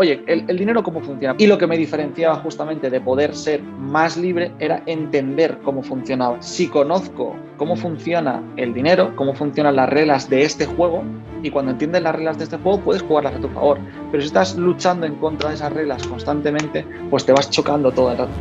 oye, el dinero cómo funciona. Y lo que me diferenciaba justamente de poder ser más libre era entender cómo funcionaba. Si conozco cómo funciona el dinero, cómo funcionan las reglas de este juego, y cuando entiendes las reglas de este juego puedes jugarlas a tu favor. Pero si estás luchando en contra de esas reglas constantemente, pues te vas chocando todo el rato.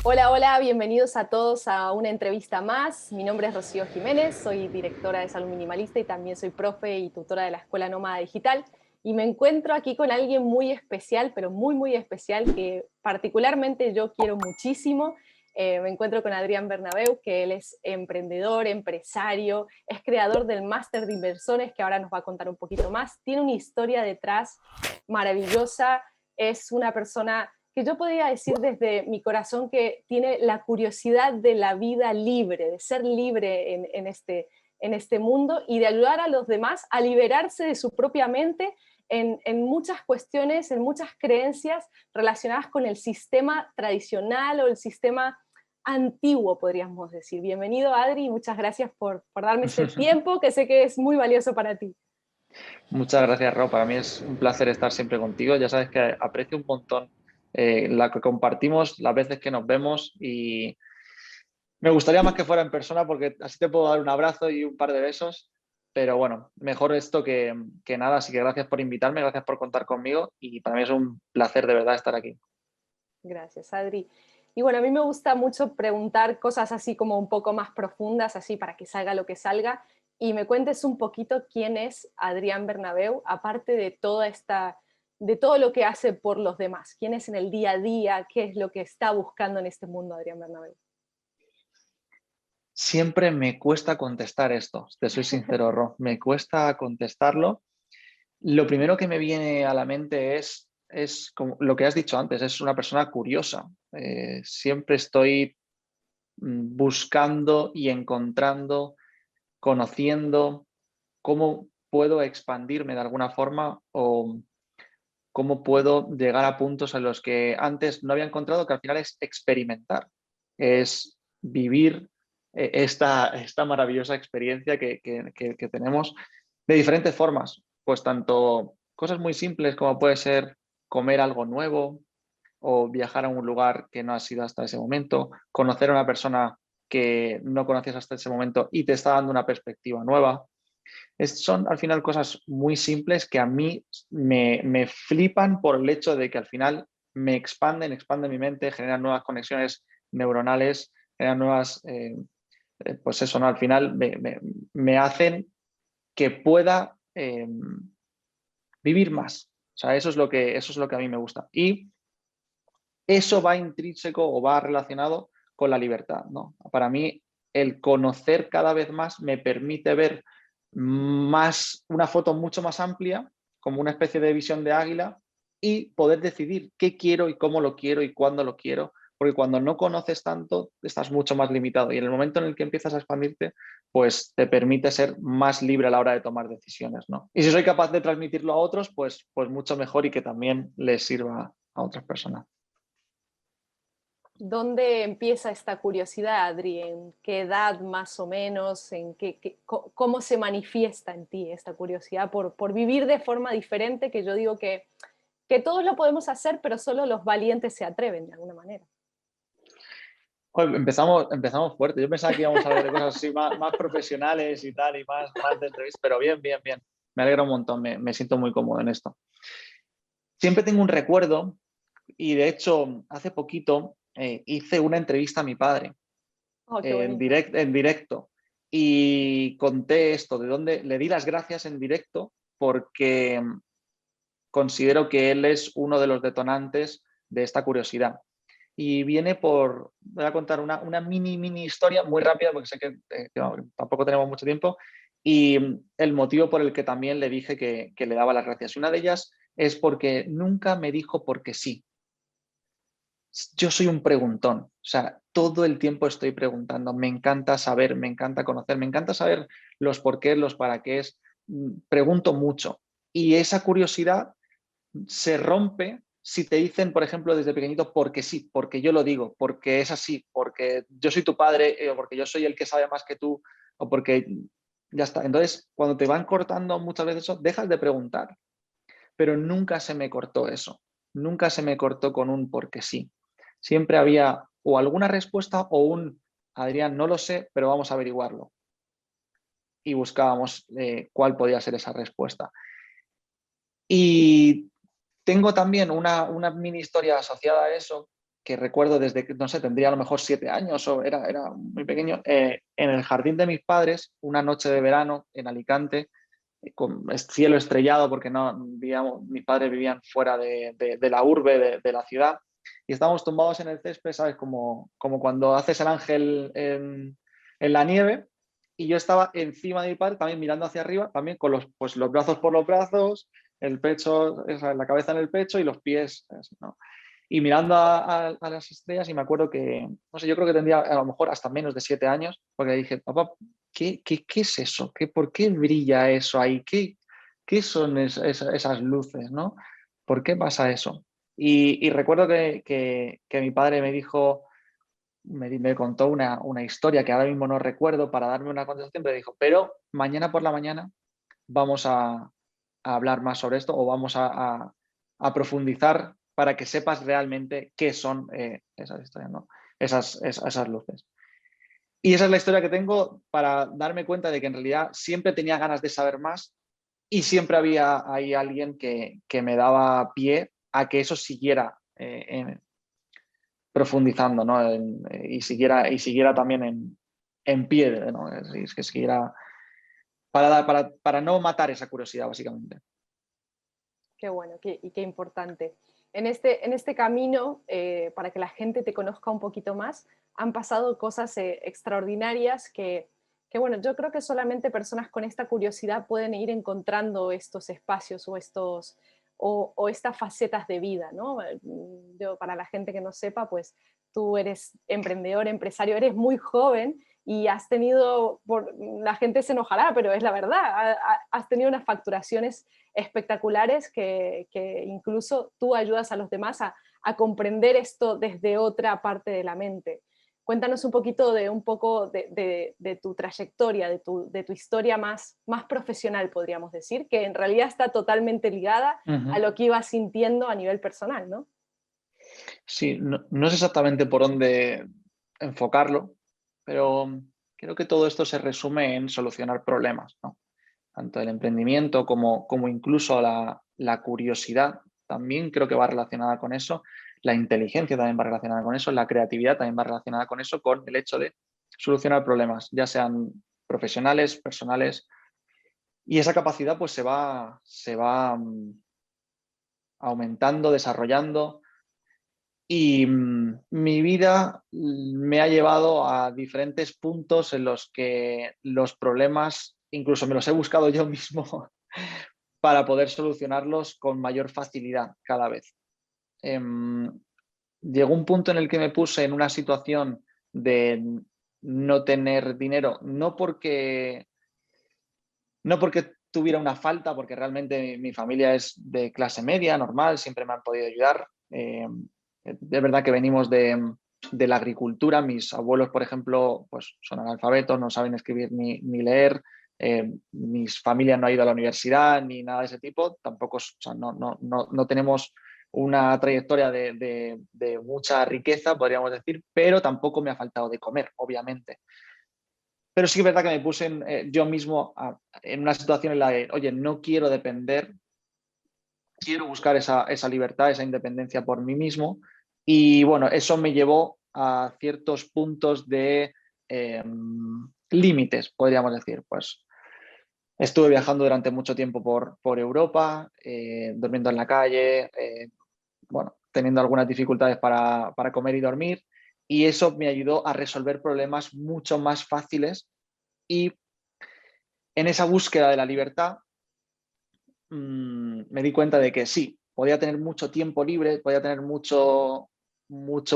Hola, hola, bienvenidos a todos a una entrevista más. Mi nombre es Rocío Jiménez, soy directora de Salud Minimalista y también soy profe y tutora de la Escuela Nómada Digital. Y me encuentro aquí con alguien muy especial, pero muy especial, que particularmente yo quiero muchísimo. Me encuentro con Adrián Bernabeu, que él es emprendedor, empresario, es creador del Máster de Inversores, que ahora nos va a contar un poquito más. Tiene una historia detrás maravillosa, es una persona que yo podría decir desde mi corazón que tiene la curiosidad de la vida libre, de ser libre en este mundo y de ayudar a los demás a liberarse de su propia mente en muchas cuestiones, en muchas creencias relacionadas con el sistema tradicional o el sistema antiguo, podríamos decir. Bienvenido, Adri, y muchas gracias por darme este tiempo que sé que es muy valioso para ti. Muchas gracias, Ro. Para mí es un placer estar siempre contigo. Ya sabes que aprecio un montón la que compartimos, las veces que nos vemos, y me gustaría más que fuera en persona porque así te puedo dar un abrazo y un par de besos, pero bueno, mejor esto que nada. Así que gracias por invitarme, gracias por contar conmigo y para mí es un placer de verdad estar aquí. Gracias, Adri. Y bueno, a mí me gusta mucho preguntar cosas así como un poco más profundas, así para que salga lo que salga, y me cuentes un poquito quién es Adrián Bernabeu, aparte de todo lo que hace por los demás. ¿Quién es en el día a día? ¿Qué es lo que está buscando en este mundo Adrián Bernabeu? Siempre me cuesta contestar esto, te soy sincero, Ro, me cuesta contestarlo. Lo primero que me viene a la mente es como lo que has dicho antes, es una persona curiosa. Siempre estoy buscando y encontrando, conociendo cómo puedo expandirme de alguna forma o cómo puedo llegar a puntos en los que antes no había encontrado, que al final es experimentar, es vivir esta maravillosa experiencia que tenemos de diferentes formas, pues tanto cosas muy simples como puede ser comer algo nuevo o viajar a un lugar que no has ido hasta ese momento, conocer a una persona que no conocías hasta ese momento y te está dando una perspectiva nueva. Son al final cosas muy simples que a mí me flipan por el hecho de que al final me expanden mi mente, generan nuevas conexiones neuronales, generan nuevas, pues eso, ¿no? Al final me hacen que pueda vivir más. O sea, eso es lo que a mí me gusta. Y eso va intrínseco o va relacionado con la libertad, ¿no? Para mí, el conocer cada vez más me permite ver más, una foto mucho más amplia, como una especie de visión de águila, y poder decidir qué quiero y cómo lo quiero y cuándo lo quiero, porque cuando no conoces tanto, estás mucho más limitado. Y en el momento en el que empiezas a expandirte, pues te permite ser más libre a la hora de tomar decisiones, ¿no? Y si soy capaz de transmitirlo a otros, pues mucho mejor y que también les sirva a otras personas. ¿Dónde empieza esta curiosidad, Adri? ¿En qué edad más o menos? ¿Cómo se manifiesta en ti esta curiosidad por vivir de forma diferente? Que yo digo que todos lo podemos hacer, pero solo los valientes se atreven de alguna manera. Joder, empezamos fuerte. Yo pensaba que íbamos a hablar de cosas así más profesionales y tal, y más de entrevistas, pero bien. Me alegra un montón, me siento muy cómodo en esto. Siempre tengo un recuerdo, y de hecho, hace poquito hice una entrevista a mi padre Oh, qué bonito. en directo, y conté esto, de dónde le di las gracias en directo, porque considero que él es uno de los detonantes de esta curiosidad. Y voy a contar una mini historia muy rápida porque sé que tampoco tenemos mucho tiempo, y el motivo por el que también le dije que le daba las gracias. Una de ellas es porque nunca me dijo porque sí. Yo soy un preguntón, o sea, todo el tiempo estoy preguntando, me encanta saber, me encanta conocer, me encanta saber los porqués, los para qué, pregunto mucho. Y esa curiosidad se rompe si te dicen, por ejemplo, desde pequeñito, porque sí, porque yo lo digo, porque es así, porque yo soy tu padre, o porque yo soy el que sabe más que tú, o porque... ya está. Entonces, cuando te van cortando muchas veces eso, dejas de preguntar, pero nunca se me cortó eso. Nunca se me cortó con un porque sí. Siempre había o alguna respuesta o un, Adrián, no lo sé, pero vamos a averiguarlo. Y buscábamos cuál podía ser esa respuesta. Y tengo también una mini historia asociada a eso, que recuerdo desde que, no sé, tendría a lo mejor 7 años o era muy pequeño, en el jardín de mis padres, una noche de verano en Alicante, con cielo estrellado porque no vivíamos, mis padres vivían fuera de la urbe, de la ciudad, y estábamos tumbados en el césped, ¿sabes? Como cuando haces el ángel en la nieve, y yo estaba encima de mi padre, también mirando hacia arriba, también con los brazos por los brazos, el pecho, la cabeza en el pecho y los pies, ¿no? Y mirando a las estrellas, y me acuerdo que, no sé, yo creo que tendría a lo mejor hasta menos de 7 años, porque dije, papá, ¿qué es eso? ¿Por qué brilla eso ahí? ¿Qué son esas luces, ¿no? ¿Por qué pasa eso? Y recuerdo que mi padre me dijo, me contó una historia que ahora mismo no recuerdo para darme una contestación, pero dijo, pero mañana por la mañana vamos a hablar más sobre esto o vamos a profundizar para que sepas realmente qué son esas historias, ¿no? Esas luces. Y esa es la historia que tengo para darme cuenta de que en realidad siempre tenía ganas de saber más y siempre había ahí alguien que me daba pie a que eso siguiera profundizando, ¿no? Y siguiera también en pie, ¿no? Es que siguiera para no matar esa curiosidad, básicamente. Qué bueno, y qué importante. En este camino, para que la gente te conozca un poquito más, han pasado cosas extraordinarias bueno, yo creo que solamente personas con esta curiosidad pueden ir encontrando estos espacios o estas facetas de vida, ¿no? Yo, para la gente que no sepa, pues tú eres emprendedor, empresario, eres muy joven y has tenido, la gente se enojará, pero es la verdad, has tenido unas facturaciones espectaculares que incluso tú ayudas a los demás a comprender esto desde otra parte de la mente. Cuéntanos un poquito de tu trayectoria, de tu historia más profesional, podríamos decir, que en realidad está totalmente ligada a lo que ibas sintiendo a nivel personal, ¿no? Sí, no sé exactamente por dónde enfocarlo, pero creo que todo esto se resume en solucionar problemas, ¿no? Tanto el emprendimiento como incluso la curiosidad también creo que va relacionada con eso, la inteligencia también va relacionada con eso, la creatividad también va relacionada con eso, con el hecho de solucionar problemas, ya sean profesionales, personales, y esa capacidad pues se va aumentando, desarrollando. Y mi vida me ha llevado a diferentes puntos en los que los problemas, incluso me los he buscado yo mismo para poder solucionarlos con mayor facilidad cada vez. Llegó un punto en el que me puse en una situación de no tener dinero, no porque tuviera una falta, porque realmente mi familia es de clase media, normal, siempre me han podido ayudar. Es verdad que venimos de la agricultura. Mis abuelos, por ejemplo, pues son analfabetos, no saben escribir ni leer. Mis familias no han ido a la universidad ni nada de ese tipo. Tampoco, o sea, no tenemos una trayectoria de mucha riqueza, podríamos decir, pero tampoco me ha faltado de comer, obviamente. Pero sí es verdad que me puse yo mismo en una situación en la que, oye, no quiero depender, quiero buscar esa libertad, esa independencia por mí mismo. Y bueno, eso me llevó a ciertos puntos de límites, podríamos decir. Pues estuve viajando durante mucho tiempo por Europa, durmiendo en la calle, bueno, teniendo algunas dificultades para comer y dormir. Y eso me ayudó a resolver problemas mucho más fáciles. Y en esa búsqueda de la libertad, me di cuenta de que sí, podía tener mucho tiempo libre, podía tener mucho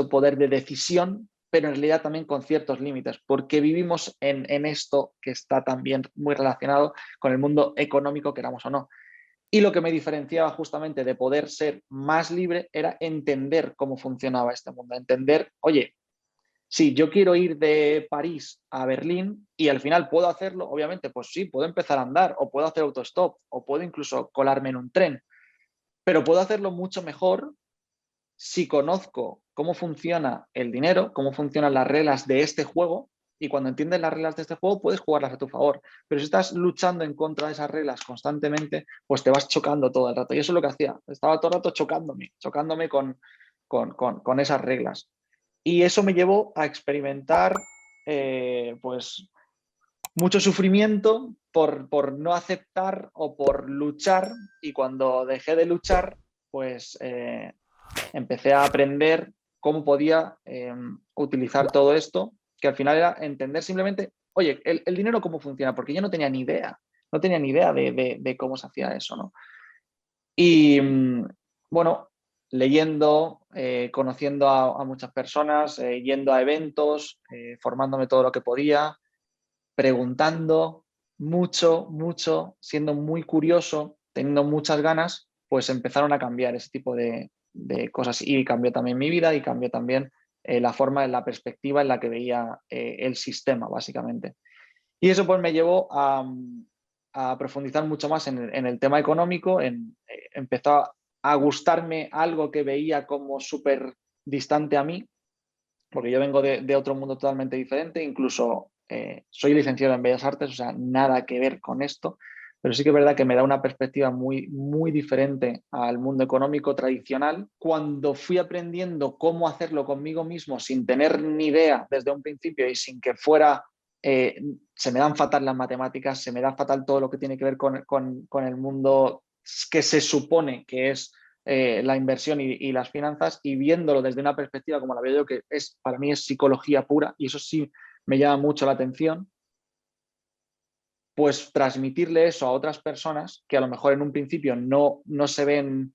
poder de decisión, pero en realidad también con ciertos límites, porque vivimos en esto que está también muy relacionado con el mundo económico, queramos o no. Y lo que me diferenciaba justamente de poder ser más libre era entender cómo funcionaba este mundo, entender, oye, si yo quiero ir de París a Berlín y al final puedo hacerlo, obviamente, pues sí, puedo empezar a andar o puedo hacer autostop o puedo incluso colarme en un tren, pero puedo hacerlo mucho mejor si conozco cómo funciona el dinero, cómo funcionan las reglas de este juego, y cuando entiendes las reglas de este juego puedes jugarlas a tu favor. Pero si estás luchando en contra de esas reglas constantemente, pues te vas chocando todo el rato. Y eso es lo que hacía. Estaba todo el rato chocándome con esas reglas. Y eso me llevó a experimentar pues mucho sufrimiento por no aceptar o por luchar. Y cuando dejé de luchar, pues empecé a aprender cómo podía utilizar todo esto, que al final era entender simplemente, oye, el dinero cómo funciona, porque yo no tenía ni idea, no tenía ni idea de cómo se hacía eso, ¿no? Y bueno, leyendo, conociendo a muchas personas, yendo a eventos, formándome todo lo que podía, preguntando mucho, siendo muy curioso, teniendo muchas ganas, pues empezaron a cambiar ese tipo de cosas y cambió también mi vida y cambió también la forma, la perspectiva en la que veía el sistema, básicamente. Y eso pues me llevó a profundizar mucho más en el tema económico, empezó a gustarme algo que veía como súper distante a mí, porque yo vengo de otro mundo totalmente diferente, incluso soy licenciado en Bellas Artes, o sea, nada que ver con esto, pero sí que es verdad que me da una perspectiva muy diferente al mundo económico tradicional. Cuando fui aprendiendo cómo hacerlo conmigo mismo sin tener ni idea desde un principio y sin que fuera, se me dan fatal las matemáticas, se me da fatal todo lo que tiene que ver con el mundo que se supone que es la inversión y las finanzas, y viéndolo desde una perspectiva como la veo yo, que es, para mí es psicología pura, y eso sí me llama mucho la atención, pues transmitirle eso a otras personas que a lo mejor en un principio no se ven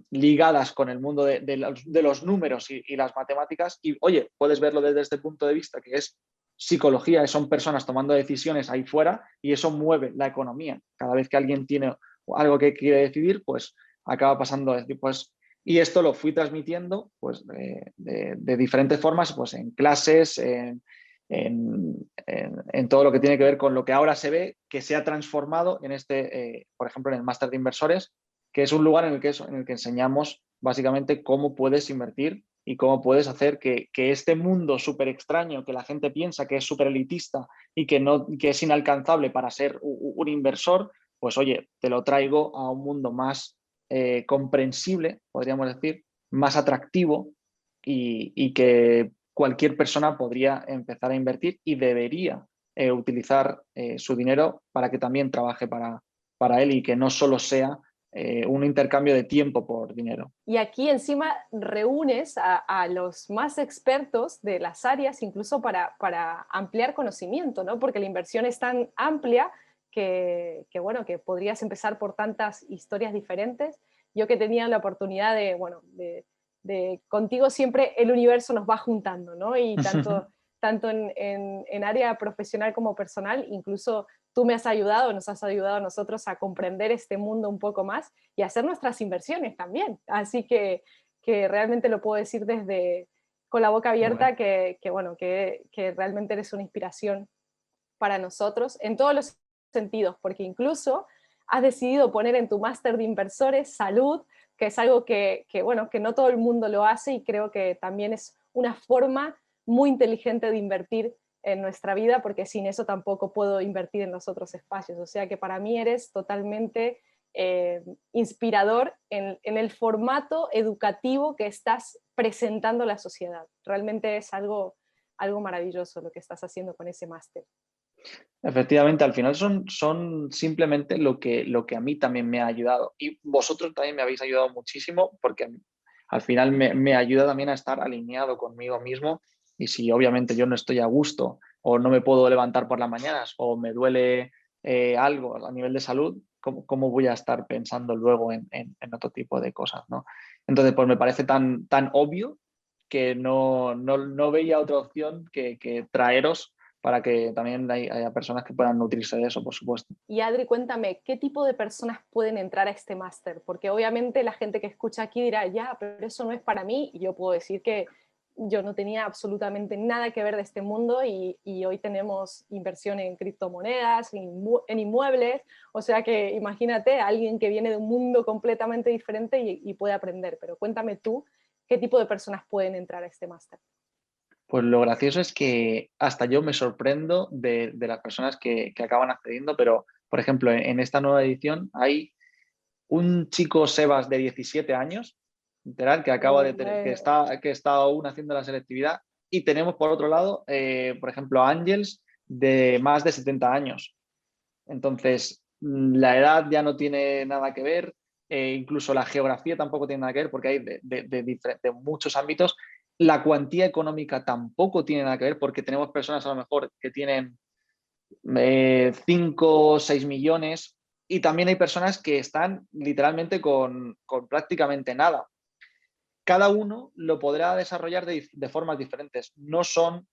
ligadas con el mundo de los números y las matemáticas, y oye, puedes verlo desde este punto de vista, que es psicología, son personas tomando decisiones ahí fuera y eso mueve la economía. Cada vez que alguien tiene algo que quiere decidir, pues acaba pasando. Pues, y esto lo fui transmitiendo pues, de diferentes formas, pues en clases, en todo lo que tiene que ver con lo que ahora se ve, que se ha transformado en por ejemplo, en el máster de inversores, que es un lugar en el que enseñamos básicamente cómo puedes invertir y cómo puedes hacer que este mundo súper extraño, que la gente piensa que es súper elitista y que es inalcanzable para ser un inversor, pues oye, te lo traigo a un mundo más comprensible, podríamos decir, más atractivo y que cualquier persona podría empezar a invertir y debería utilizar su dinero para que también trabaje para él y que no solo sea un intercambio de tiempo por dinero. Y aquí encima reúnes a los más expertos de las áreas, incluso para ampliar conocimiento, ¿no? Porque la inversión es tan amplia bueno, que podrías empezar por tantas historias diferentes. Yo que tenía la oportunidad bueno, contigo siempre el universo nos va juntando, ¿no? Y tanto en área profesional como personal, incluso tú me has ayudado, nos has ayudado a nosotros a comprender este mundo un poco más y hacer nuestras inversiones también. Así que realmente lo puedo decir desde con la boca abierta Bueno. bueno, que realmente eres una inspiración para nosotros en todos los sentidos, porque incluso has decidido poner en tu máster de inversores salud, que es algo bueno, que no todo el mundo lo hace y creo que también es una forma muy inteligente de invertir en nuestra vida, porque sin eso tampoco puedo invertir en los otros espacios. O sea que para mí eres totalmente inspirador en el formato educativo que estás presentando a la sociedad. Realmente es algo maravilloso lo que estás haciendo con ese máster. Efectivamente, al final son simplemente lo que a mí también me ha ayudado. Y vosotros también me habéis ayudado muchísimo porque al final me ayuda también a estar alineado conmigo mismo. Y si obviamente yo no estoy a gusto o no me puedo levantar por las mañanas o me duele algo a nivel de salud, ¿cómo voy a estar pensando luego en otro tipo de cosas, ¿no? Entonces, pues me parece tan obvio que no veía otra opción que traeros para que también haya personas que puedan nutrirse de eso, por supuesto. Y Adri, cuéntame, ¿qué tipo de personas pueden entrar a este máster? Porque obviamente la gente que escucha aquí dirá, ya, pero eso no es para mí, y yo puedo decir que yo no tenía absolutamente nada que ver de este mundo y hoy tenemos inversión en criptomonedas, en inmuebles, o sea que imagínate a alguien que viene de un mundo completamente diferente y puede aprender. Pero cuéntame tú, ¿qué tipo de personas pueden entrar a este máster? Pues lo gracioso es que hasta yo me sorprendo de las personas que acaban accediendo, pero por ejemplo, en esta nueva edición hay un chico Sebas de 17 años, literal, que acaba Oh, de bueno. que está aún haciendo la selectividad. Y tenemos por otro lado, por ejemplo, Ángels de más de 70 años. Entonces, la edad ya no tiene nada que ver, incluso la geografía tampoco tiene nada que ver porque hay de muchos ámbitos. La cuantía económica tampoco tiene nada que ver porque tenemos personas a lo mejor que tienen 5 o 6 millones y también hay personas que están literalmente con prácticamente nada. Cada uno lo podrá desarrollar de formas diferentes. No son,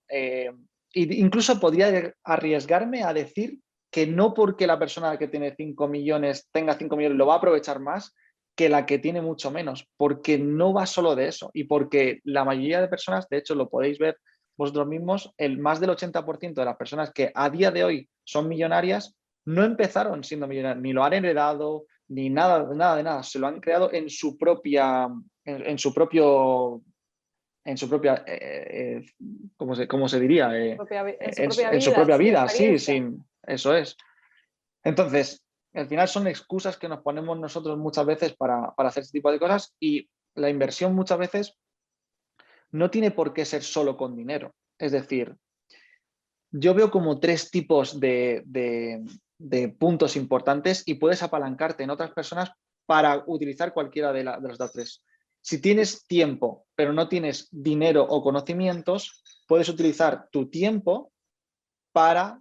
incluso podría arriesgarme a decir que no porque la persona que tiene 5 millones tenga 5 millones lo va a aprovechar más que la que tiene mucho menos, porque no va solo de eso y porque la mayoría de personas, de hecho lo podéis ver vosotros mismos, el más del 80% de las personas que a día de hoy son millonarias no empezaron siendo millonarias, ni lo han heredado, ni nada, nada de nada, se lo han creado en su propia en su propio, en su propia, ¿cómo se diría? En su propia En su vida, propia sin vida, sí, experiencia. sin, eso es. Entonces, al final son excusas que nos ponemos nosotros muchas veces para hacer este tipo de cosas y la inversión muchas veces no tiene por qué ser solo con dinero. Es decir, yo veo como tres tipos de puntos importantes y puedes apalancarte en otras personas para utilizar cualquiera de los tres. Si tienes tiempo, pero no tienes dinero o conocimientos, puedes utilizar tu tiempo para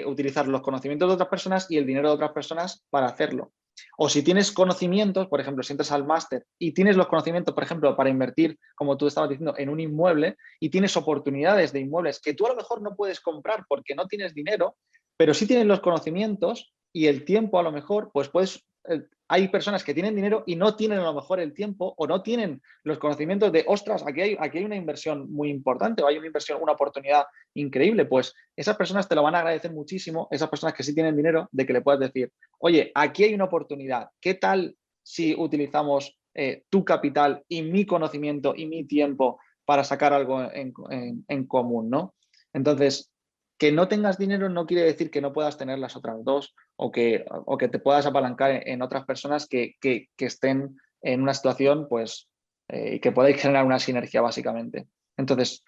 utilizar los conocimientos de otras personas y el dinero de otras personas para hacerlo. O si tienes conocimientos, por ejemplo, si entras al máster y tienes los conocimientos, por ejemplo, para invertir, como tú estabas diciendo, en un inmueble y tienes oportunidades de inmuebles que tú a lo mejor no puedes comprar porque no tienes dinero, pero sí tienes los conocimientos y el tiempo a lo mejor, pues puedes, hay personas que tienen dinero y no tienen a lo mejor el tiempo o no tienen los conocimientos de, ostras, aquí hay una inversión muy importante o hay una inversión, una oportunidad increíble, pues esas personas te lo van a agradecer muchísimo, esas personas que sí tienen dinero, de que le puedas decir, oye, aquí hay una oportunidad, ¿qué tal si utilizamos tu capital y mi conocimiento y mi tiempo para sacar algo en común, ¿no? Entonces, que no tengas dinero no quiere decir que no puedas tener las otras dos o que te puedas apalancar en otras personas que estén en una situación, pues, que podáis generar una sinergia básicamente. Entonces,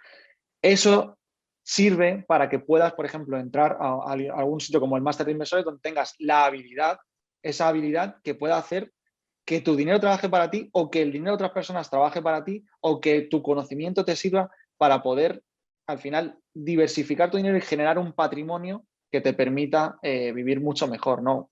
eso sirve para que puedas, por ejemplo, entrar a algún sitio como el máster de inversores donde tengas la habilidad, esa habilidad que pueda hacer que tu dinero trabaje para ti o que el dinero de otras personas trabaje para ti o que tu conocimiento te sirva para poder, al final, diversificar tu dinero y generar un patrimonio que te permita vivir mucho mejor, ¿no?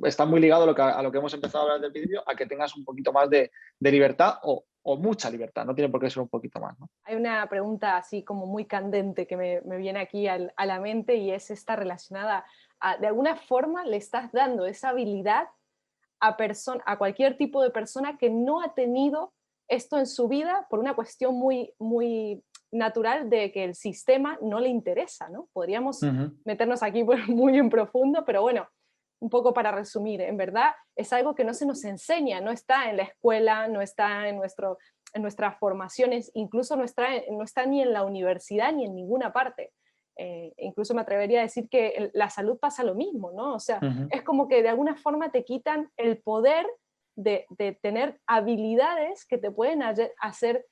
Está muy ligado a lo que hemos empezado a hablar del vídeo, a que tengas un poquito más de libertad o mucha libertad, no tiene por qué ser un poquito más, ¿no? Hay una pregunta así como muy candente que me viene aquí a la mente y es esta relacionada a, de alguna forma le estás dando esa habilidad a cualquier tipo de persona que no ha tenido esto en su vida por una cuestión muy natural de que el sistema no le interesa, ¿no? Podríamos Ujú. meternos aquí muy en profundo, pero bueno, un poco para resumir, en verdad es algo que no se nos enseña, no está en la escuela, no está en nuestras formaciones, incluso no está ni en la universidad ni en ninguna parte. Incluso me atrevería a decir que la salud pasa lo mismo, ¿no? O sea, Ujú. es como que de alguna forma te quitan el poder de tener habilidades que te pueden hacer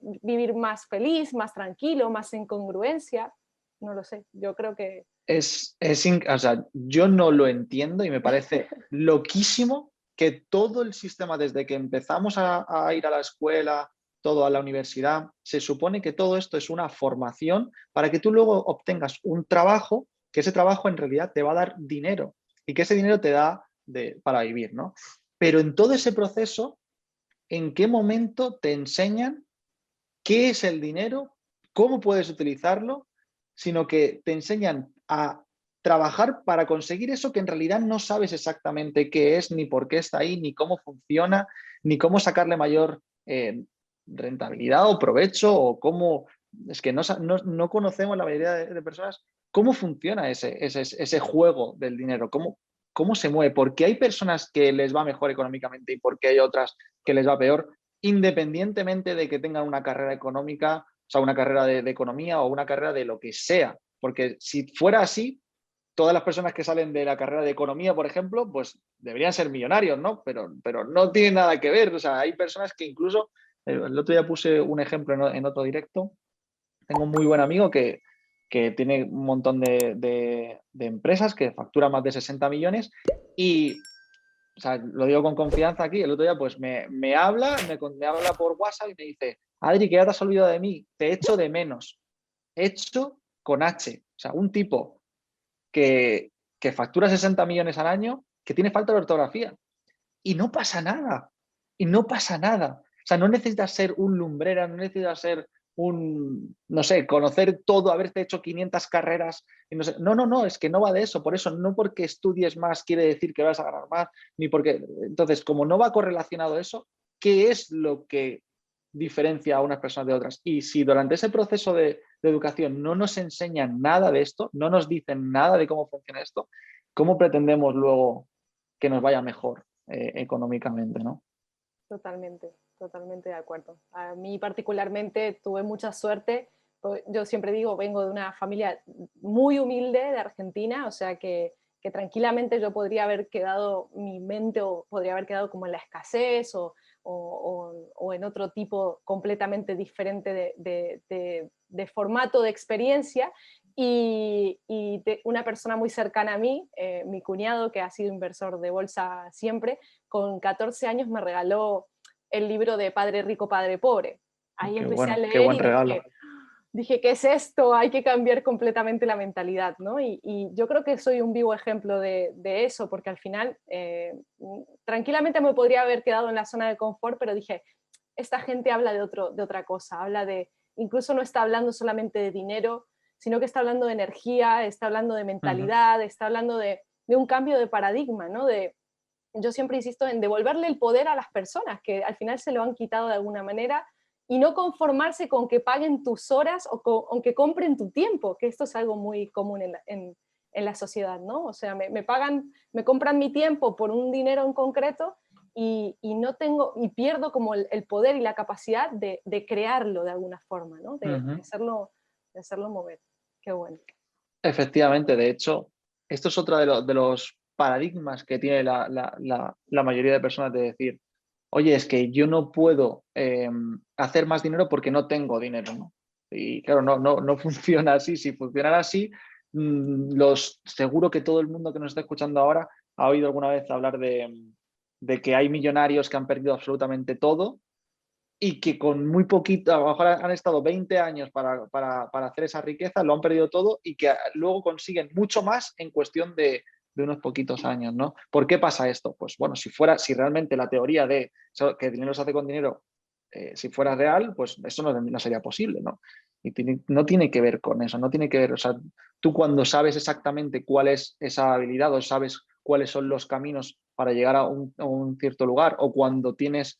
vivir más feliz, más tranquilo, más en congruencia. No lo sé, yo creo que... O sea, yo no lo entiendo y me parece loquísimo que todo el sistema, desde que empezamos a ir a la escuela, todo a la universidad, se supone que todo esto es una formación para que tú luego obtengas un trabajo, que ese trabajo en realidad te va a dar dinero y que ese dinero te da para vivir, ¿no? Pero en todo ese proceso, ¿en qué momento te enseñan qué es el dinero, cómo puedes utilizarlo, sino que te enseñan a trabajar para conseguir eso que en realidad no sabes exactamente qué es, ni por qué está ahí, ni cómo funciona, ni cómo sacarle mayor, rentabilidad o provecho o cómo, es que no conocemos la mayoría de personas cómo funciona ese juego del dinero, cómo se mueve, por qué hay personas que les va mejor económicamente y por qué hay otras que les va peor, independientemente de que tengan una carrera económica, o sea, una carrera de economía o una carrera de lo que sea. Porque si fuera así, todas las personas que salen de la carrera de economía, por ejemplo, pues deberían ser millonarios, ¿no? Pero no tiene nada que ver. O sea, hay personas que incluso, el otro día puse un ejemplo en otro directo. Tengo un muy buen amigo que tiene un montón de empresas que factura más de 60 millones y, o sea, lo digo con confianza aquí, el otro día pues me habla por WhatsApp y me dice, Adri, que ya te has olvidado de mí, te echo de menos. Hecho con H. O sea, un tipo que factura 60 millones al año, que tiene falta de ortografía. Y no pasa nada. Y no pasa nada. O sea, no necesitas ser un lumbrera, no necesitas ser no sé, conocer todo, haberte hecho 500 carreras. Y no, sé. No, es que no va de eso. Por eso, no porque estudies más quiere decir que vas a ganar más, ni porque... Entonces, como no va correlacionado eso, ¿qué es lo que diferencia a unas personas de otras? Y si durante ese proceso de educación no nos enseñan nada de esto, no nos dicen nada de cómo funciona esto, ¿cómo pretendemos luego que nos vaya mejor económicamente, ¿no? Totalmente, totalmente de acuerdo. A mí particularmente tuve mucha suerte. Yo siempre digo, vengo de una familia muy humilde de Argentina, o sea que tranquilamente yo podría haber quedado, mi mente o podría haber quedado como en la escasez o en otro tipo completamente diferente de formato de experiencia. Una persona muy cercana a mí, mi cuñado, que ha sido inversor de bolsa siempre, con 14 años me regaló el libro de Padre Rico, Padre Pobre. Ahí Qué empecé a bueno, qué leer buen y regalo. dije, ¿qué es esto? Hay que cambiar completamente la mentalidad, ¿no? Y yo creo que soy un vivo ejemplo de eso, porque al final tranquilamente me podría haber quedado en la zona de confort, pero dije, esta gente habla de otra cosa, incluso no está hablando solamente de dinero, sino que está hablando de energía, está hablando de Ujú. mentalidad, está hablando de un cambio de paradigma, ¿no? Yo siempre insisto en devolverle el poder a las personas, que al final se lo han quitado de alguna manera, y no conformarse con que paguen tus horas o que compren tu tiempo, que esto es algo muy común en la sociedad, ¿no? O sea, me compran mi tiempo por un dinero en concreto no tengo, y pierdo como el poder y la capacidad de crearlo de alguna forma, ¿no? Ujú. De hacerlo mover. Qué bueno. Efectivamente, de hecho, esto es otro de los paradigmas que tiene la mayoría de personas de decir, oye, es que yo no puedo hacer más dinero porque no tengo dinero, ¿no? Y claro, no funciona así. Si funcionara así, seguro que todo el mundo que nos está escuchando ahora ha oído alguna vez hablar de que hay millonarios que han perdido absolutamente todo y que con muy poquito, a lo mejor han estado 20 años para hacer esa riqueza, lo han perdido todo y que luego consiguen mucho más en cuestión de unos poquitos años, ¿no? ¿Por qué pasa esto? Pues bueno, si realmente la teoría de que el dinero se hace con dinero, si fuera real, pues eso no sería posible, ¿no? Y no tiene que ver con eso, no tiene que ver, o sea, tú cuando sabes exactamente cuál es esa habilidad o sabes cuáles son los caminos para llegar a un cierto lugar o cuando tienes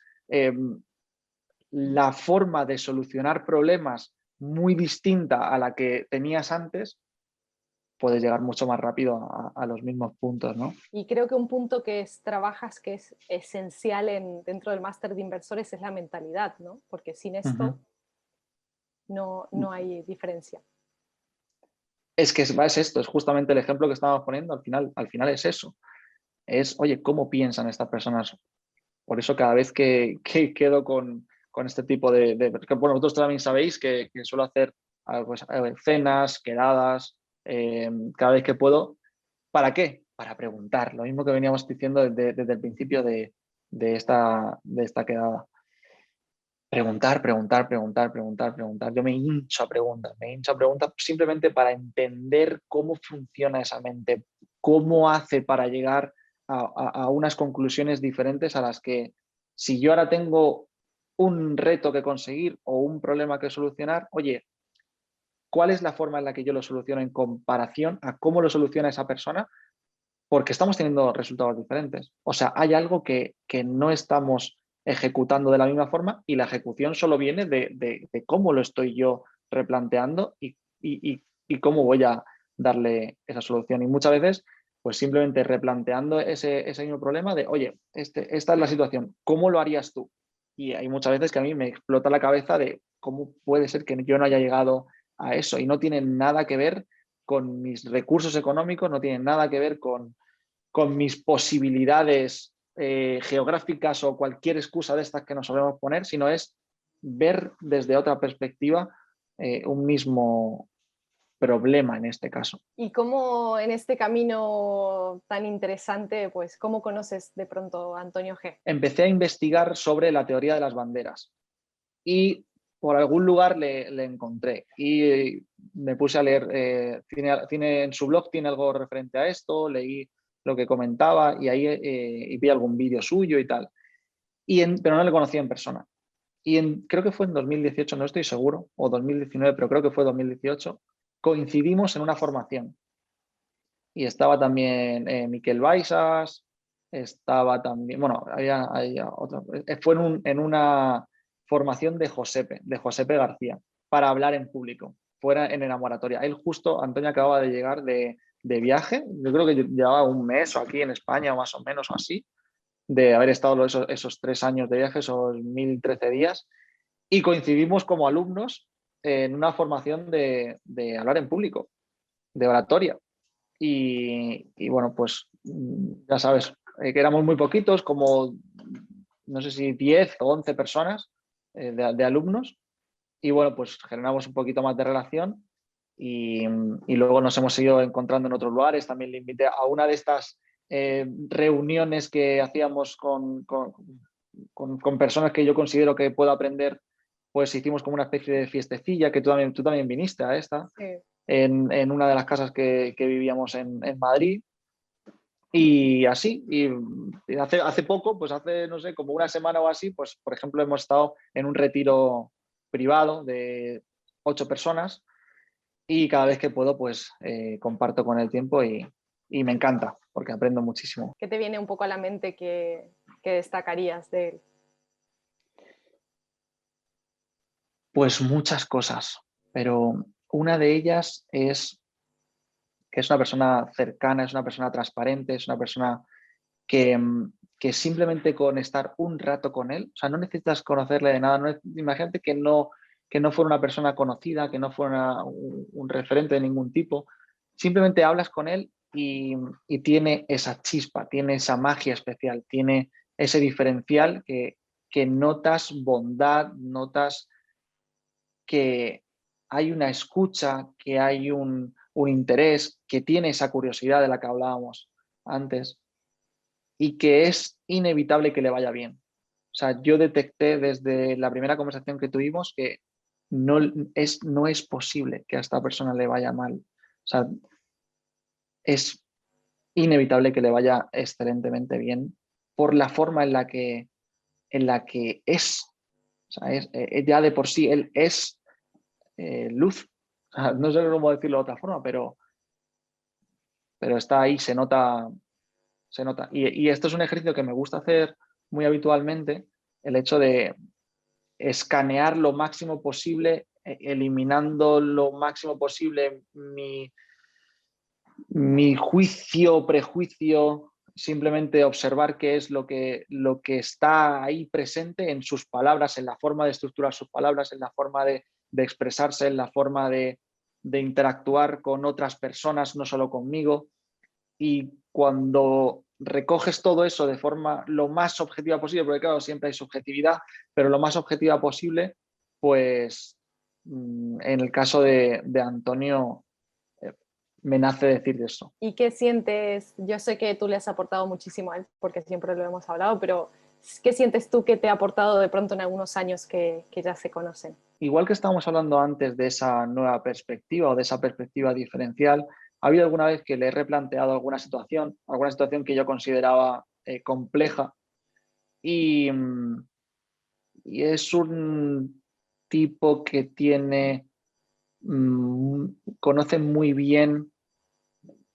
la forma de solucionar problemas muy distinta a la que tenías antes, puedes llegar mucho más rápido a los mismos puntos, ¿no? Y creo que un punto trabajas que es esencial dentro del máster de inversores es la mentalidad, ¿no? Porque sin esto Uh-huh. no hay diferencia. Es que es esto, es justamente el ejemplo que estábamos poniendo, al final es eso. Es, oye, ¿cómo piensan estas personas? Por eso cada vez que quedo con este tipo porque, bueno, vosotros también sabéis que suelo hacer pues, cenas, quedadas, cada vez que puedo. ¿Para qué? Para preguntar, lo mismo que veníamos diciendo desde el principio de esta quedada. Preguntar. Yo me hincho a preguntas simplemente para entender cómo funciona esa mente, cómo hace para llegar a unas conclusiones diferentes a las que si yo ahora tengo un reto que conseguir o un problema que solucionar, oye, ¿cuál es la forma en la que yo lo soluciono en comparación a cómo lo soluciona esa persona? Porque estamos teniendo resultados diferentes. O sea, hay algo que no estamos ejecutando de la misma forma, y la ejecución solo viene de cómo lo estoy yo replanteando y cómo voy a darle esa solución. Y muchas veces, pues simplemente replanteando ese mismo problema de, oye, esta es la situación, ¿cómo lo harías tú? Y hay muchas veces que a mí me explota la cabeza de cómo puede ser que yo no haya llegado a eso, y no tiene nada que ver con mis recursos económicos, no tiene nada que ver con mis posibilidades geográficas o cualquier excusa de estas que nos solemos poner, sino es ver desde otra perspectiva un mismo problema en este caso. ¿Y cómo en este camino tan interesante, pues cómo conoces de pronto a Antonio G? Empecé a investigar sobre la teoría de las banderas y por algún lugar le encontré y me puse a leer, en su blog tiene algo referente a esto, leí lo que comentaba y ahí y vi algún vídeo suyo y tal, pero no le conocía en persona. Creo que fue en 2018, no estoy seguro, o 2019, pero creo que fue 2018, coincidimos en una formación. Y estaba también Miquel Baisas, estaba también, bueno, había otra, fue en una formación de Josepe García, para hablar en público, fuera en la moratoria. Él justo, Antonio acababa de llegar de viaje, yo creo que llevaba un mes o aquí en España, más o menos, o así, de haber estado esos 3 años de viaje, esos 1013 días, y coincidimos como alumnos en una formación de hablar en público, de oratoria. Y bueno, pues ya sabes, que éramos muy poquitos, como no sé si 10 o 11 personas de alumnos, y bueno, pues generamos un poquito más de relación y luego nos hemos ido encontrando en otros lugares. También le invité a una de estas reuniones que hacíamos con personas que yo considero que puedo aprender, pues hicimos como una especie de fiestecilla, que tú también viniste a esta. Sí. En una de las casas que vivíamos en Madrid. Y así, y hace poco, pues hace, no sé, como una semana o así, pues por ejemplo hemos estado en un retiro privado de 8 personas y cada vez que puedo, pues comparto con el tiempo y me encanta porque aprendo muchísimo. ¿Qué te viene un poco a la mente que destacarías de él? Pues muchas cosas, pero una de ellas es que es una persona cercana, es una persona transparente, es una persona que, que simplemente con estar un rato con él, o sea, no necesitas conocerle de nada, imagínate que no fuera una persona conocida, que no fuera un referente de ningún tipo, simplemente hablas con él y tiene esa chispa, tiene esa magia especial, tiene ese diferencial que notas bondad, notas que hay una escucha, que hay un interés, que tiene esa curiosidad de la que hablábamos antes y que es inevitable que le vaya bien. O sea, yo detecté desde la primera conversación que tuvimos que no es posible que a esta persona le vaya mal. O sea, es inevitable que le vaya excelentemente bien por la forma en la que es. O sea, ya de por sí él es luz. O sea, no sé cómo decirlo de otra forma, pero está ahí, se nota. Se nota. Y esto es un ejercicio que me gusta hacer muy habitualmente, el hecho de escanear lo máximo posible, eliminando lo máximo posible mi juicio, prejuicio, simplemente observar qué es lo que está ahí presente en sus palabras, en la forma de estructurar sus palabras, en la forma de expresarse, en la forma de interactuar con otras personas, no solo conmigo. Y cuando recoges todo eso de forma lo más objetiva posible, porque claro, siempre hay subjetividad, pero lo más objetiva posible, pues en el caso de Antonio eh, me nace decir eso. ¿Y qué sientes? Yo sé que tú le has aportado muchísimo a él, porque siempre lo hemos hablado, pero ¿qué sientes tú que te ha aportado de pronto en algunos años que ya se conocen? Igual que estábamos hablando antes de esa nueva perspectiva o de esa perspectiva diferencial, ¿ha habido alguna vez que le he replanteado alguna situación que yo consideraba compleja? Y, y es un tipo que conoce muy bien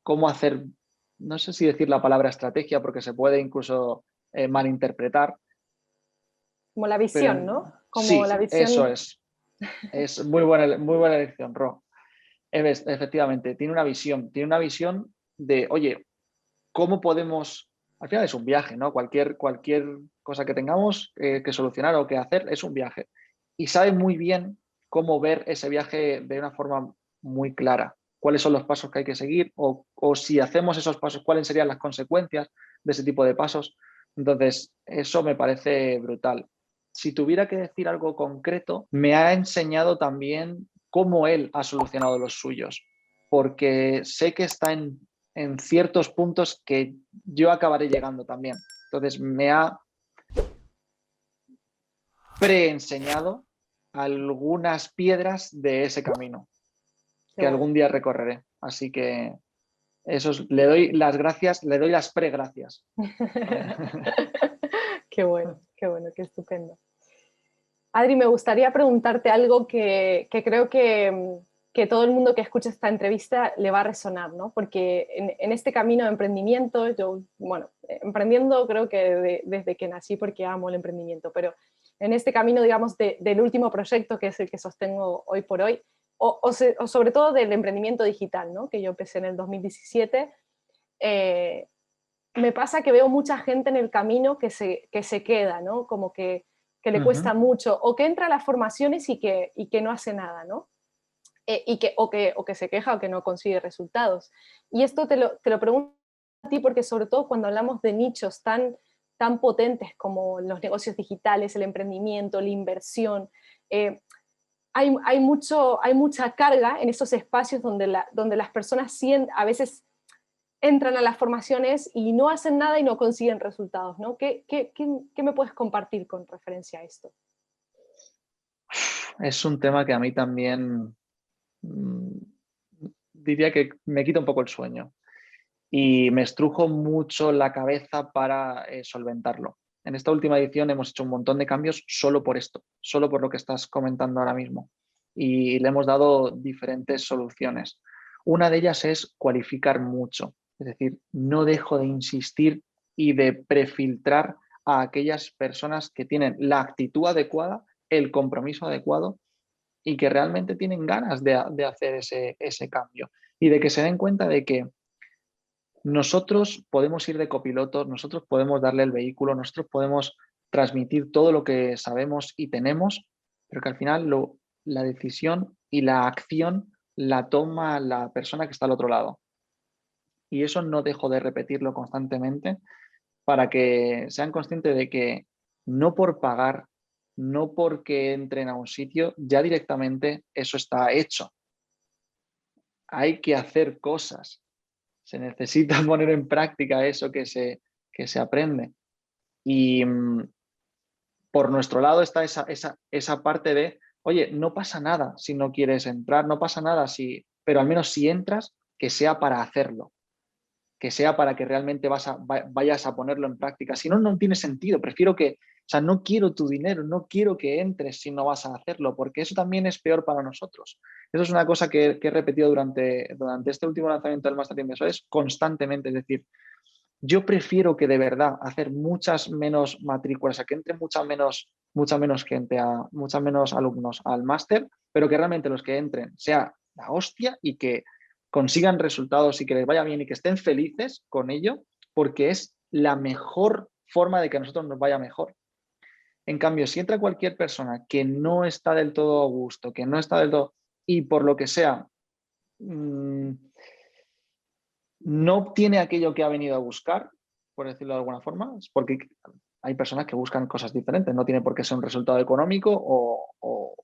cómo hacer, no sé si decir la palabra estrategia porque se puede incluso malinterpretar, Como la pero visión, ¿no? Como sí, la eso visión. es muy buena elección, Ro. Efectivamente, tiene una visión de, oye, ¿cómo podemos? Al final es un viaje, ¿no? Cualquier cosa que tengamos que solucionar o que hacer es un viaje. Y sabe muy bien cómo ver ese viaje de una forma muy clara. Cuáles son los pasos que hay que seguir o si hacemos esos pasos, cuáles serían las consecuencias de ese tipo de pasos. Entonces, eso me parece brutal. Si tuviera que decir algo concreto, me ha enseñado también cómo él ha solucionado los suyos, porque sé que está en ciertos puntos que yo acabaré llegando también. Entonces me ha preenseñado algunas piedras de ese camino Qué que bueno. algún día recorreré. Así que le doy las gracias, le doy las pregracias. Qué bueno, qué estupendo. Adri, me gustaría preguntarte algo que creo que todo el mundo que escucha esta entrevista le va a resonar, ¿no? Porque en este camino de emprendimiento, yo, bueno, emprendiendo creo que desde que nací porque amo el emprendimiento, pero en este camino, digamos, del último proyecto que es el que sostengo hoy por hoy, o sobre todo del emprendimiento digital, ¿no? Que yo empecé en el 2017, me pasa que veo mucha gente en el camino que se queda, ¿no? Como que le cuesta mucho, o que entra a las formaciones y que no hace nada, ¿no? O que se queja o que no consigue resultados. Y esto te lo pregunto a ti porque sobre todo cuando hablamos de nichos tan potentes como los negocios digitales, el emprendimiento, la inversión, hay mucha carga en esos espacios donde las personas a veces entran a las formaciones y no hacen nada y no consiguen resultados, ¿no? ¿Qué me puedes compartir con referencia a esto? Es un tema que a mí también diría que me quita un poco el sueño y me estrujo mucho la cabeza para solventarlo. En esta última edición hemos hecho un montón de cambios solo por esto, solo por lo que estás comentando ahora mismo. Y le hemos dado diferentes soluciones. Una de ellas es cualificar mucho, es decir, no dejo de insistir y de prefiltrar a aquellas personas que tienen la actitud adecuada, el compromiso adecuado y que realmente tienen ganas de hacer ese cambio y de que se den cuenta de que nosotros podemos ir de copilotos, nosotros podemos darle el vehículo, nosotros podemos transmitir todo lo que sabemos y tenemos, pero que al final la decisión y la acción la toma la persona que está al otro lado. Y eso no dejo de repetirlo constantemente para que sean conscientes de que no por pagar, no porque entren a un sitio, ya directamente eso está hecho. Hay que hacer cosas. Se necesita poner en práctica eso que se aprende. Y por nuestro lado está esa parte de, oye, no pasa nada si no quieres entrar, no pasa nada si, pero al menos si entras, que sea para hacerlo, que sea para que realmente vayas a ponerlo en práctica. Si no, no tiene sentido. Prefiero que, o sea, no quiero tu dinero, no quiero que entres si no vas a hacerlo, porque eso también es peor para nosotros. Eso es una cosa que he repetido durante este último lanzamiento del Máster de Inversores constantemente. Es decir, yo prefiero que de verdad hacer muchas menos matrículas, a que entre mucha menos gente, muchos menos alumnos al máster, pero que realmente los que entren sea la hostia y que consigan resultados y que les vaya bien y que estén felices con ello, porque es la mejor forma de que a nosotros nos vaya mejor. En cambio, si entra cualquier persona que no está del todo a gusto, que no está del todo, y por lo que sea, no obtiene aquello que ha venido a buscar, por decirlo de alguna forma, es porque hay personas que buscan cosas diferentes, no tiene por qué ser un resultado económico o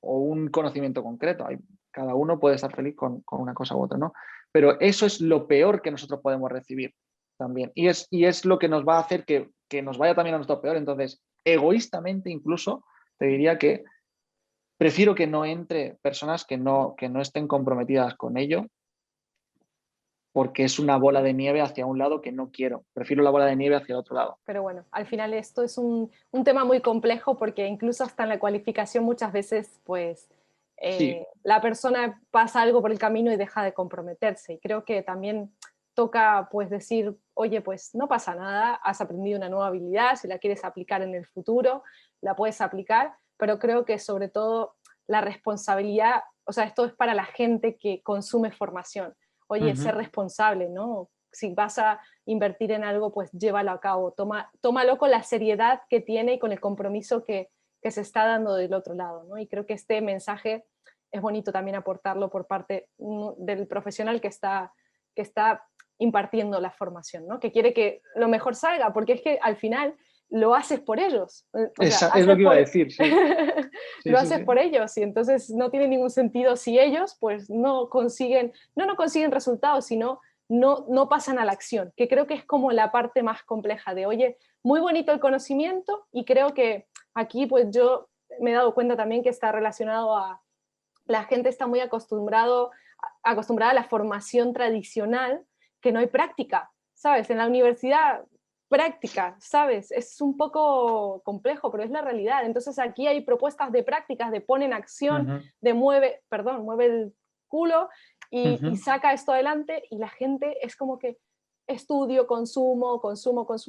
un conocimiento concreto. Cada uno puede estar feliz con una cosa u otra, ¿no? Pero eso es lo peor que nosotros podemos recibir también. Y es lo que nos va a hacer que nos vaya también a nuestro peor. Entonces, egoístamente incluso, te diría que prefiero que no entre personas que no estén comprometidas con ello, porque es una bola de nieve hacia un lado que no quiero. Prefiero la bola de nieve hacia el otro lado. Pero bueno, al final esto es un tema muy complejo porque incluso hasta en la cualificación muchas veces pues Sí, la persona pasa algo por el camino y deja de comprometerse. Y creo que también toca pues decir, oye, pues no pasa nada, has aprendido una nueva habilidad, si la quieres aplicar en el futuro, la puedes aplicar, pero creo que sobre todo la responsabilidad, o sea, esto es para la gente que consume formación. Oye, ser Ujú. responsable, ¿no? Si vas a invertir en algo, pues llévalo a cabo, tómalo con la seriedad que tiene y con el compromiso que se está dando del otro lado, ¿no? Y creo que este mensaje es bonito también aportarlo por parte del profesional que está impartiendo la formación, ¿no? Que quiere que lo mejor salga, porque es que al final lo haces por ellos, o sea, Es lo haces que iba a por... decir, sí. Sí, lo sí, haces sí. por ellos y entonces no tiene ningún sentido si ellos pues no consiguen, no consiguen resultados, sino no pasan a la acción, que creo que es como la parte más compleja de, oye, muy bonito el conocimiento y creo que aquí pues yo me he dado cuenta también que está relacionado a, la gente está muy acostumbrada a la formación tradicional, que no hay práctica, ¿sabes? En la universidad, práctica, ¿sabes? Es un poco complejo, pero es la realidad. Entonces aquí hay propuestas de prácticas, de pon en acción, Ujú, de mueve el culo y ujú. saca esto adelante y la gente es como que estudio, consumo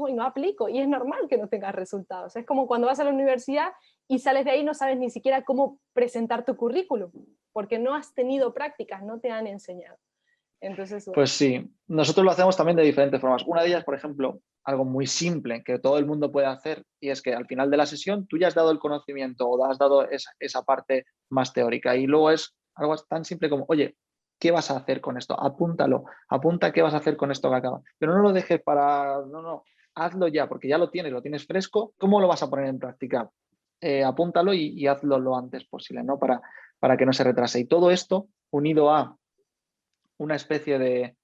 y no aplico. Y es normal que no tengas resultados. Es como cuando vas a la universidad y sales de ahí no sabes ni siquiera cómo presentar tu currículum, porque no has tenido prácticas, no te han enseñado. Entonces, bueno. Pues sí, nosotros lo hacemos también de diferentes formas. Una de ellas, por ejemplo, algo muy simple que todo el mundo puede hacer, y es que al final de la sesión tú ya has dado el conocimiento o has dado esa parte más teórica, y luego es algo tan simple como, oye, ¿qué vas a hacer con esto? Apúntalo, apunta qué vas a hacer con esto que acaba. Pero no lo dejes para, no, hazlo ya, porque ya lo tienes fresco. ¿Cómo lo vas a poner en práctica? Apúntalo y hazlo lo antes posible, ¿no? Para que no se retrase. Y todo esto unido a una especie de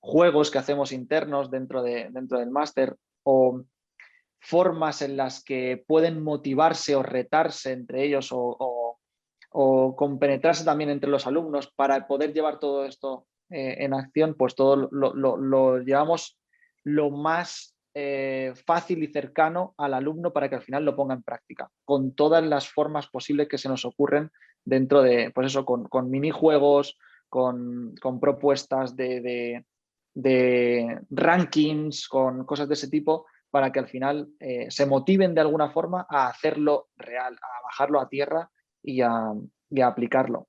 juegos que hacemos internos dentro del máster, o formas en las que pueden motivarse o retarse entre ellos, o compenetrarse también entre los alumnos para poder llevar todo esto en acción, pues todo lo llevamos lo más fácil y cercano al alumno para que al final lo ponga en práctica, con todas las formas posibles que se nos ocurren dentro de, pues eso, con minijuegos, con propuestas de rankings, con cosas de ese tipo, para que al final se motiven de alguna forma a hacerlo real, a bajarlo a tierra y a aplicarlo.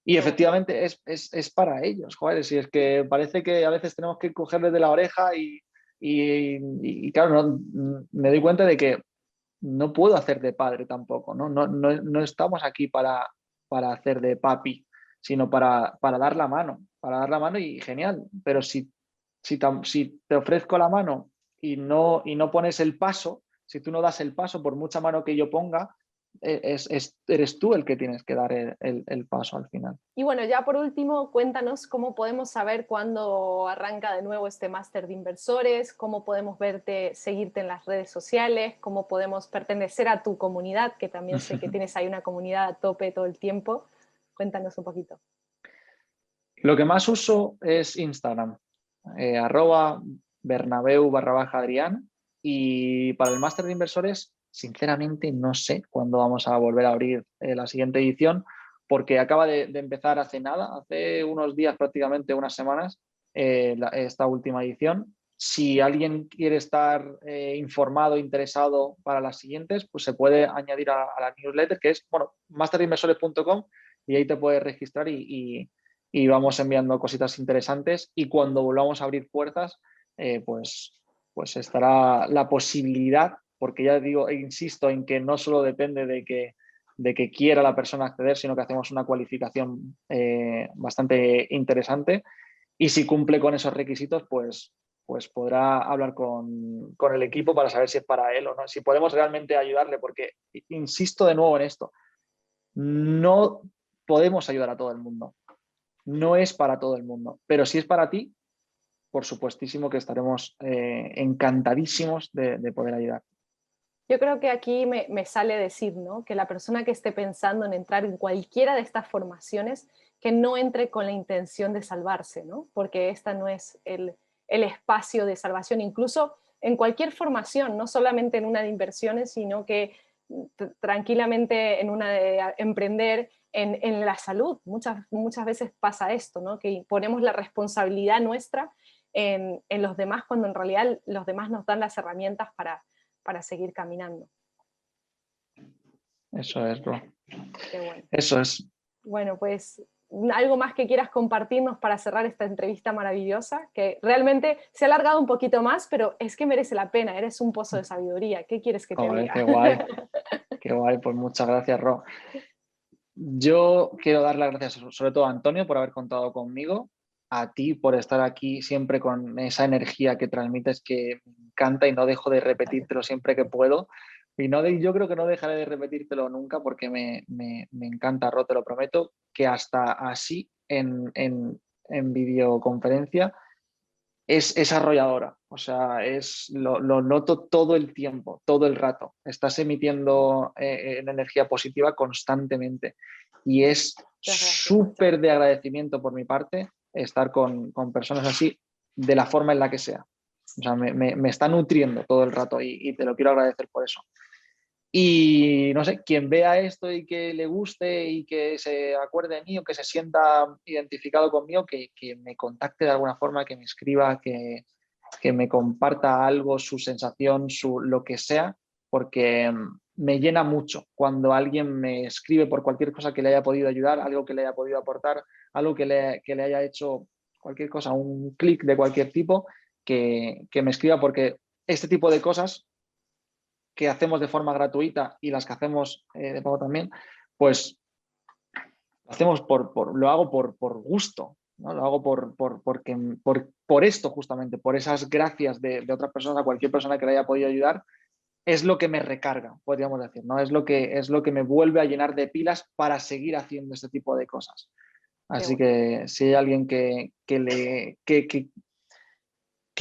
Y Qué bueno. efectivamente es para ellos, joder, si es que parece que a veces tenemos que cogerles de la oreja y claro, me doy cuenta de que no puedo hacer de padre tampoco, ¿no? No estamos aquí para hacer de papi, sino para dar la mano y genial, pero si te ofrezco la mano y no pones el paso, si tú no das el paso, por mucha mano que yo ponga, eres tú el que tienes que dar el paso al final. Y bueno, ya por último, cuéntanos cómo podemos saber cuándo arranca de nuevo este máster de inversores, cómo podemos verte, seguirte en las redes sociales, cómo podemos pertenecer a tu comunidad, que también sé que tienes ahí una comunidad a tope todo el tiempo. Cuéntanos un poquito. Lo que más uso es Instagram, @Bernabeu_Adrián. Y para el máster de inversores, sinceramente no sé cuándo vamos a volver a abrir la siguiente edición, porque acaba de empezar hace nada, hace unos días, prácticamente unas semanas, esta última edición. Si alguien quiere estar informado, interesado para las siguientes, pues se puede añadir a la newsletter, que es, bueno, masterinversores.com, y ahí te puedes registrar y vamos enviando cositas interesantes, y cuando volvamos a abrir puertas, pues estará la posibilidad, porque ya digo e insisto en que no solo depende de que quiera la persona acceder, sino que hacemos una cualificación bastante interesante, y si cumple con esos requisitos, pues podrá hablar con el equipo para saber si es para él o no, si podemos realmente ayudarle, porque insisto de nuevo en esto, no podemos ayudar a todo el mundo, no es para todo el mundo, pero si es para ti, por supuestísimo que estaremos encantadísimos de poder ayudar. Yo creo que aquí me sale decir, ¿no? Que la persona que esté pensando en entrar en cualquiera de estas formaciones, que no entre con la intención de salvarse, ¿no? Porque esta no es el espacio de salvación, incluso en cualquier formación, no solamente en una de inversiones, sino que tranquilamente en una de emprender, en la salud. Muchas veces pasa esto, ¿no? Que ponemos la responsabilidad nuestra en los demás cuando en realidad los demás nos dan las herramientas para seguir caminando. Eso es, Ro. Qué bueno. Eso es. Bueno, pues algo más que quieras compartirnos para cerrar esta entrevista maravillosa, que realmente se ha alargado un poquito más, pero es que merece la pena, eres un pozo de sabiduría. ¿Qué quieres que te Joder, diga? qué guay, pues muchas gracias, Ro. Yo quiero dar las gracias sobre todo a Antonio por haber contado conmigo, a ti por estar aquí siempre con esa energía que transmites que me encanta y no dejo de repetírtelo siempre que puedo. Y yo creo que no dejaré de repetírtelo nunca porque me encanta, Ro, te lo prometo, que hasta así en videoconferencia es arrolladora. O sea, lo noto todo el tiempo, todo el rato. Estás emitiendo en energía positiva constantemente. Y es súper de agradecimiento por mi parte estar con personas así de la forma en la que sea. O sea, me está nutriendo todo el rato y te lo quiero agradecer por eso. Y no sé, quien vea esto y que le guste y que se acuerde de mí o que se sienta identificado conmigo, que me contacte de alguna forma, que me escriba, que me comparta algo, su sensación, lo que sea, porque me llena mucho cuando alguien me escribe por cualquier cosa que le haya podido ayudar, algo que le haya podido aportar, algo que le haya hecho cualquier cosa, un clic de cualquier tipo, que me escriba porque este tipo de cosas que hacemos de forma gratuita y las que hacemos de pago también, pues lo hago por gusto, ¿no? Lo hago por esto justamente, por esas gracias de otras personas, a cualquier persona que le haya podido ayudar, es lo que me recarga, podríamos decir, ¿no? Es lo que me vuelve a llenar de pilas para seguir haciendo este tipo de cosas. Así que si hay alguien que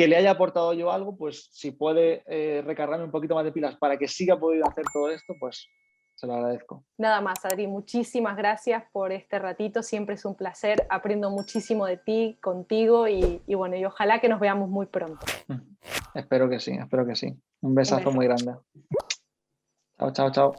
le haya aportado yo algo, pues si puede recargarme un poquito más de pilas para que siga pudiendo hacer todo esto, pues se lo agradezco. Nada más, Adri, muchísimas gracias por este ratito, siempre es un placer, aprendo muchísimo de ti, contigo y bueno, y ojalá que nos veamos muy pronto. Espero que sí, espero que sí. Un besazo muy grande. Chao, chao, chao.